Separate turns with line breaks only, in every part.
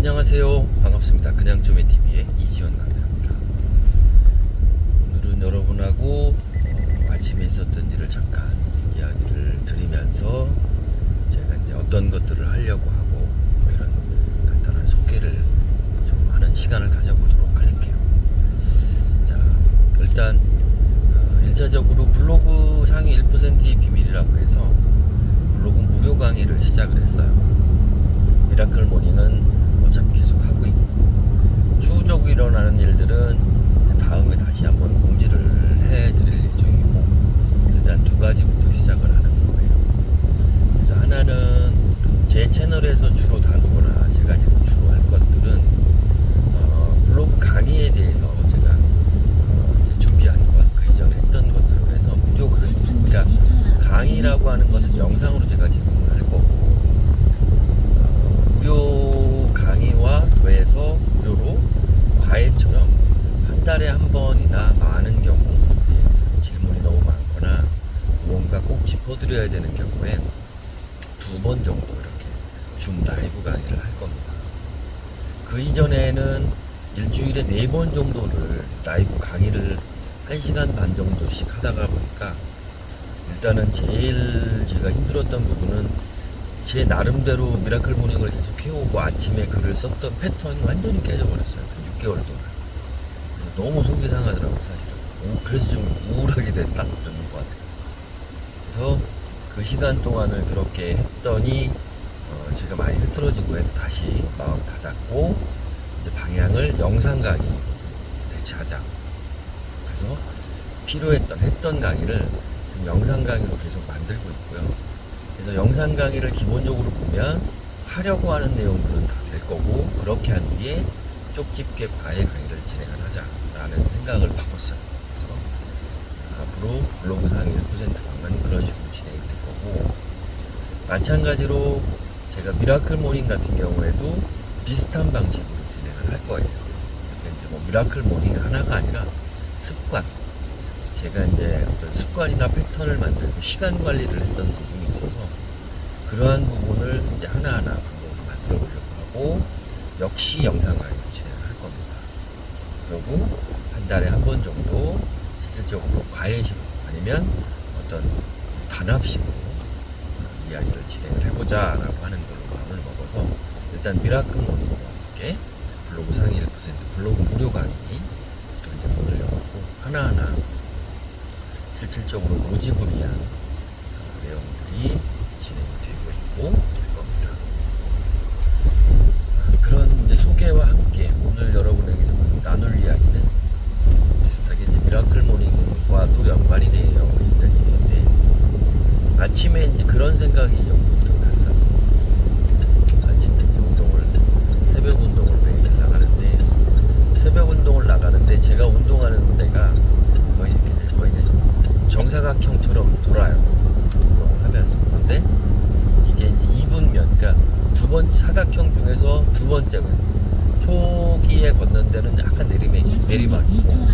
안녕하세요. 반갑습니다. 그냥좀해TV의 이지원 강사입니다. 오늘은 여러분하고 아침에 있었던 일을 잠깐 이야기를 드리면서 제가 이제 어떤 것들을 하려고 하고 뭐 이런 간단한 소개를 좀 하는 시간을 가져보도록 할게요. 자, 일단 1차적으로 블로그 상위 1%의 비밀이라고 해서 블로그 무료 강의를 시작을 했어요. 미라클 모닝은 어차피 계속 하고 있고, 추후적으로 일어나는 일들은 다음에 다시 한번 공지를 해드릴 예정이고, 일단 두 가지부터 시작을 하는 거예요. 그래서 하나는 제 채널에서 주로 다루거나 제가 지금 주로 할 것들은 블로그 강의에 대해서 제가 이제 준비한 것, 그 이전에 했던 것들을 해서 무료 강의, 그러니까 강의라고 하는 것은 영상으로 제가 지금 할 거고, 무료 강의와 더해서 무료로 과외처럼 한 달에 한 번이나 많은 경우 질문이 너무 많거나 무언가 꼭 짚어드려야 되는 경우에 두 번 정도 이렇게 줌 라이브 강의를 할 겁니다. 그 이전에는 일주일에 4번 정도를 라이브 강의를 1시간 반 정도씩 하다가 보니까 일단은 제일 제가 힘들었던 부분은 제 나름대로 미라클 모닝을 계속 해오고 아침에 글을 썼던 패턴이 완전히 깨져버렸어요. 한 6개월 동안. 너무 속이 상하더라고요, 사실은. 그래서 좀 우울하게 됐다? 그러는 것 같아요. 그래서 그 시간 동안을 그렇게 했더니 제가 많이 흐트러지고 해서 다시 마음 다잡고 이제 방향을 영상 강의 대체하자. 그래서 했던 강의를 지금 영상 강의로 계속 만들고 있고요. 그래서 영상 강의를 기본적으로 보면 하려고 하는 내용들은 다 될 거고, 그렇게 한 뒤에 쪽집게 과외 강의를 진행을 하자라는 생각을 바꿨어요. 그래서 앞으로 블로그 상위 1%방은 그런 식으로 진행이 될 거고, 마찬가지로 제가 미라클 모닝 같은 경우에도 비슷한 방식으로 진행을 할 거예요. 이제 뭐 미라클 모닝 하나가 아니라 습관, 제가 이제 어떤 습관이나 패턴을 만들고 시간 관리를 했던 부분이 있어서 그러한 부분을 이제 하나하나 방법을 만들어 보려고 하고, 역시 영상 강의로 진행을 할 겁니다. 그리고 한 달에 한 번 정도 실질적으로 과외식으로 아니면 어떤 단합식으로 이야기를 진행을 해보자 라고 하는 걸로 마음을 먹어서 일단 미라클 모닝과 함께 블로그 상위 1% 블로그 무료 강의부터 이제 문을 열었고, 하나하나 실질적으로 무지부리한 내용들이 진행이 되고 있고 될 겁니다. 그런 이제 소개와 함께 오늘 여러분에게 나눌 이야기는 비슷하게 이제 미라클 모닝과도 연관이 되어 있는 일인데, 아침에 이제 그런 생각이 좀 들었어요. 아침에 이제 새벽 운동을 매일 나가는데, 새벽 운동을 나가는데 제가 운동하는 데가 거의 이렇게 거의 이제 정사각형처럼 돌아요. 운동을 하면서. 그런데 이게 이제 2분면, 그러니까 사각형 중에서 두 번째는 초기에 걷는 데는 약간 내리막이고,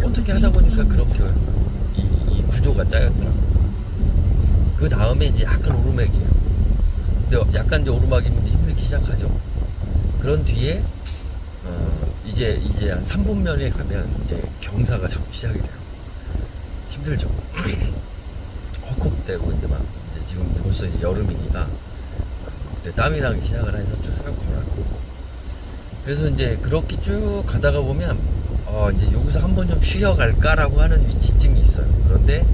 어떻게 하다 보니까 그렇게 이 구조가 짜였더라고요. 그 다음에 이제 약간 오르막이에요. 근데 약간 이제 오르막이면 이제 힘들기 시작하죠. 그런 뒤에 이제 한 3분면에 가면 이제 경사가 좀 시작이 돼요. 힘들죠. 헉헉대고 이제 지금 벌써 이제 여름이니까 그때 땀이 나기 시작을 해서 쭉 걸어요. 그래서 이제 그렇게 쭉 가다가 보면 이제 여기서 한번 좀 쉬어갈까라고 하는 위치증이 있어요. 그런데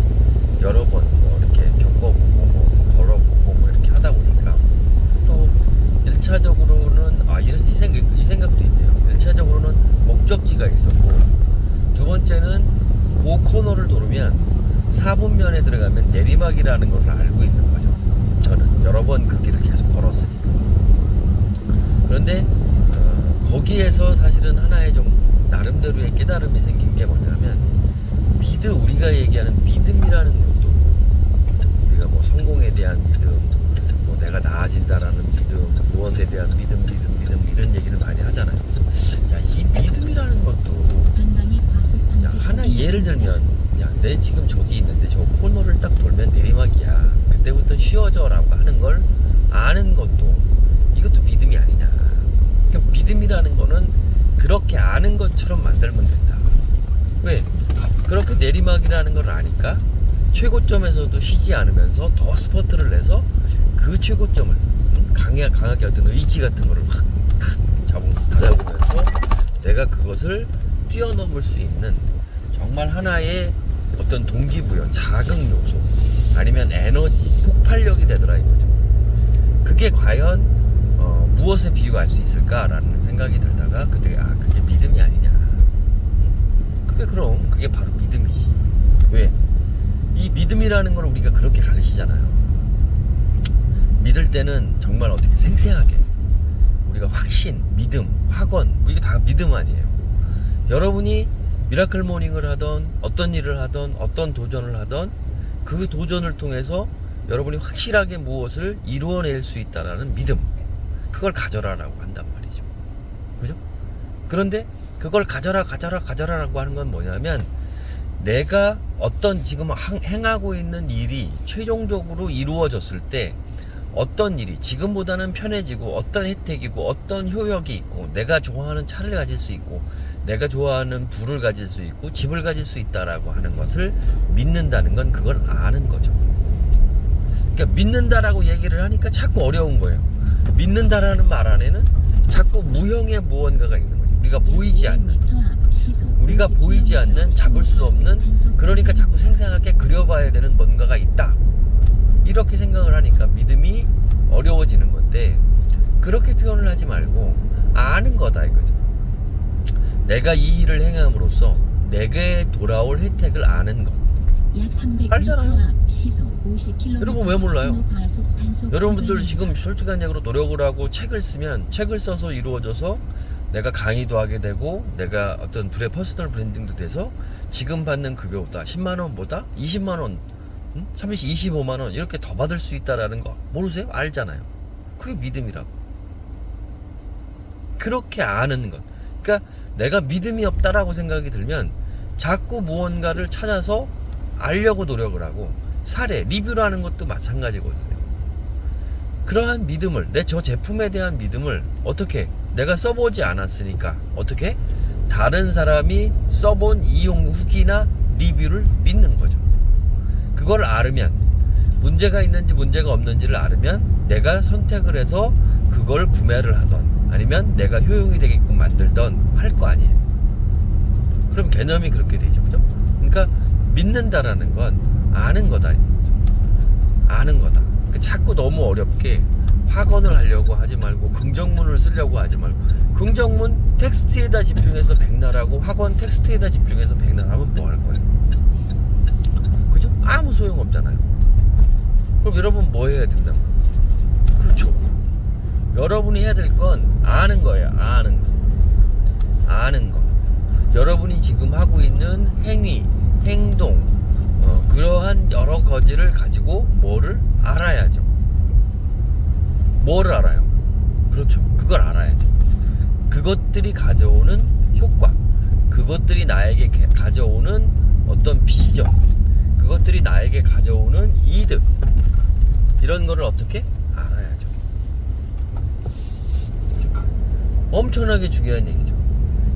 여러 번 뭐 이렇게 겪어보고 뭐 걸어보고 뭐 이렇게 하다 보니까 또 1차적으로는 이 생각도 있네요. 1차적으로는 목적지가 있었고, 두 번째는 그 코너를 돌으면 4분면에 들어가면 내리막이라는 걸 알고 있는 거죠. 저는 여러 번 그 길을 계속 걸었으니까. 그런데 거기에서 사실은 하나의 좀 나름대로의 깨달음이 생긴 게 뭐냐면, 우리가 얘기하는 믿음이라는 것도, 우리가 뭐 성공에 대한 믿음, 뭐 내가 나아진다라는 믿음, 무엇에 대한 믿음 이런 얘기를 많이 하잖아요. 야, 이 믿음이라는 것도 하나 예를 들면, 야, 내 지금 저기 있는데 저 코너를 딱 돌면 내리막이야, 그때부터 쉬어져 라고 하는 걸 아는 것도, 이것도 믿음이 아니냐. 그러니까 믿음이라는 거는 그렇게 아는 것처럼 만들면 된다. 왜? 그렇게 내리막이라는 걸 아니까 최고점에서도 쉬지 않으면서 더 스퍼트를 내서 그 최고점을 강하게 어떤 의지 같은 거를 확 다잡으면서 내가 그것을 뛰어넘을 수 있는 정말 하나의 어떤 동기부여, 자극 요소 아니면 에너지, 폭발력이 되더라 이거죠. 그게 과연 무엇에 비유할 수 있을까라는 생각이 들다가 그때 그게 믿음이 아니냐. 그게 바로 믿음이지. 왜? 이 믿음이라는 걸 우리가 그렇게 가르치잖아요. 믿을 때는 정말 어떻게 생생하게 우리가 확신, 믿음, 확언 이게 다 믿음 아니에요. 여러분이 미라클 모닝을 하던 어떤 일을 하던 어떤 도전을 하던 그 도전을 통해서 여러분이 확실하게 무엇을 이루어낼 수 있다라는 믿음, 그걸 가져라라고 한단 말이죠. 그죠? 그런데 그걸 가져라라고 하는 건 뭐냐면 내가 어떤 지금 행하고 있는 일이 최종적으로 이루어졌을 때 어떤 일이 지금보다는 편해지고 어떤 혜택이고 어떤 효력이 있고 내가 좋아하는 차를 가질 수 있고 내가 좋아하는 부를 가질 수 있고 집을 가질 수 있다라고 하는 것을 믿는다는 건 그걸 아는 거죠. 그러니까 믿는다라고 얘기를 하니까 자꾸 어려운 거예요. 믿는다라는 말 안에는 자꾸 무형의 무언가가 있는 거죠. 우리가 보이지 않는 잡을 수 없는, 그러니까 자꾸 생생하게 그려봐야 되는 뭔가가 있다, 이렇게 생각을 하니까 믿음이 어려워지는 건데, 그렇게 표현을 하지 말고 아는 거다 이거죠. 내가 이 일을 행함으로써 내게 돌아올 혜택을 아는 것. 알잖아요. 여러분 왜 몰라요? 여러분들 지금 솔직한 얘기로 노력을 하고 책을 쓰면 책을 써서 이루어져서 내가 강의도 하게 되고 내가 어떤 퍼스널 브랜딩도 돼서 지금 받는 급여보다 10만원보다 20만원 25만원 이렇게 더 받을 수 있다라는 거 모르세요? 알잖아요. 그게 믿음이라고. 그렇게 아는 것. 그러니까 내가 믿음이 없다라고 생각이 들면 자꾸 무언가를 찾아서 알려고 노력을 하고, 사례, 리뷰라는 것도 마찬가지거든요. 그러한 믿음을, 저 제품에 대한 믿음을 어떻게, 내가 써보지 않았으니까 어떻게 다른 사람이 써본 이용 후기나 리뷰를 믿는 거죠. 그걸 알으면, 문제가 있는지 문제가 없는지를 알으면 내가 선택을 해서 그걸 구매를 하던 아니면 내가 효용이 되게끔 만들던 할 거 아니에요. 그럼 개념이 그렇게 되죠. 그죠? 그러니까 믿는다라는 건 아는 거다. 아는 거다. 자꾸 너무 어렵게 확언을 하려고 하지 말고 긍정문을 쓰려고 하지 말고, 긍정문 텍스트에다 집중해서 백날하고 확언 텍스트에다 집중해서 백날하면 뭐 할 거예요? 그죠? 아무 소용 없잖아요. 그럼 여러분 뭐 해야 된다고? 그렇죠. 여러분이 해야 될 건 아는 거예요. 아는 거. 아는 거. 여러분이 지금 하고 있는 행위, 행동, 그러한 여러 가지를 가지고 뭐를 알아야죠. 뭐를 알아요? 그렇죠. 그걸 알아야죠. 그것들이 가져오는 효과, 그것들이 나에게 가져오는 어떤 비전, 그것들이 나에게 가져오는 이득, 이런 거를 어떻게 알아야죠. 엄청나게 중요한 얘기죠.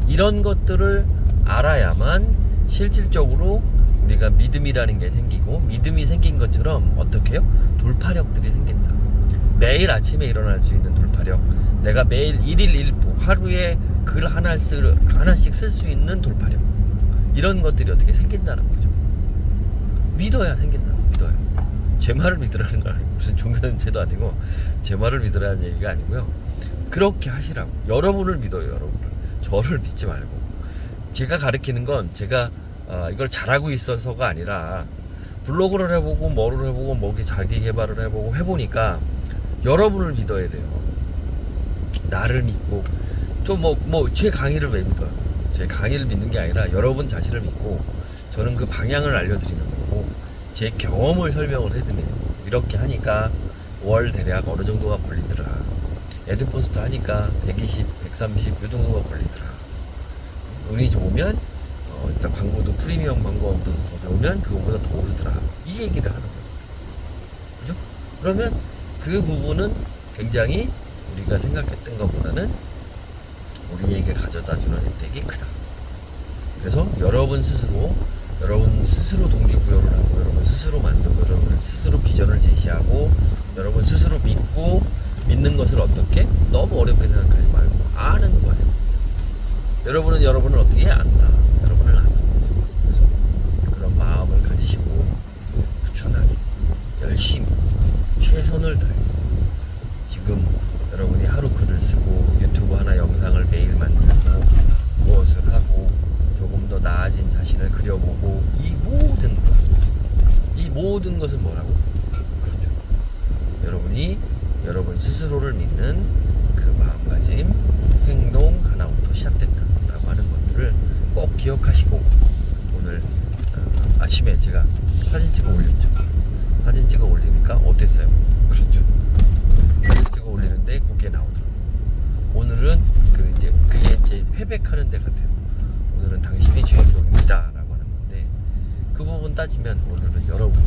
이런 것들을 알아야만 실질적으로 우리가 믿음이라는 게 생기고, 믿음이 생긴 것처럼 어떻게 해요? 돌파력들이 생긴다. 매일 아침에 일어날 수 있는 돌파력, 내가 매일 1일 1부 하루에 글 하나씩 쓸 수 있는 돌파력, 이런 것들이 어떻게 생긴다는 거죠. 믿어야 생긴다. 믿어야. 제 말을 믿으라는 건 아니고, 무슨 종교단체도 아니고 제 말을 믿으라는 얘기가 아니고요. 그렇게 하시라고. 여러분을 믿어요. 여러분을. 저를 믿지 말고. 제가 가르치는 건 제가 이걸 잘하고 있어서가 아니라 블로그를 해보고 뭐를 해보고 뭐게 자기 개발을 해보고 해보니까 여러분을 믿어야 돼요. 나를 믿고 좀 제 강의를 왜 믿어요? 제 강의를 믿는 게 아니라 여러분 자신을 믿고 저는 그 방향을 알려드리는 거고 제 경험을 설명을 해드리는 거고, 이렇게 하니까 월 대략 어느 정도가 걸리더라. 애드포스트 하니까 120, 130 이 정도가 걸리더라. 운이 좋으면 일단 광고도 프리미엄 광고가 더 좋으면 그거보다 더 오르더라. 이 얘기를 하는 거죠. 그죠? 그러면 그 부분은 굉장히 우리가 생각했던 것보다는 우리에게 가져다주는 혜택이 크다. 그래서 여러분 스스로 동기부여를 하고, 여러분 스스로 만들고, 여러분 스스로 비전을 제시하고, 여러분 스스로 믿는 것을 어떻게 너무 어렵게 생각하지 말고 아는 거예요. 여러분은 여러분을 어떻게 안다. 여러분을 아는 거죠. 그래서 그런 마음을 가지시고 꾸준하게 열심히 최선을 다해서 지금 여러분이 하루 글을 쓰고 유튜브 하나 영상을 매일 만들고 무엇을 하고 조금 더 나아진 자신을 그려보고 이 모든 것은 뭐라고? 그렇죠. 여러분이 여러분 스스로를 믿는 그 마음가짐, 행동 하나부터 시작된다라고 하는 것들을 꼭 기억하시고 오늘 아침에 제가 사진 찍어 올렸죠. 사진 찍어 올리니까 어땠어요? 그렇죠. 사진 찍어 올리는데 그게 나오더라고요. 오늘은 그게 제 회백하는 데 같아요. 오늘은 당신이 주인공입니다 라고 하는 건데 그 부분 따지면 오늘은 여러분이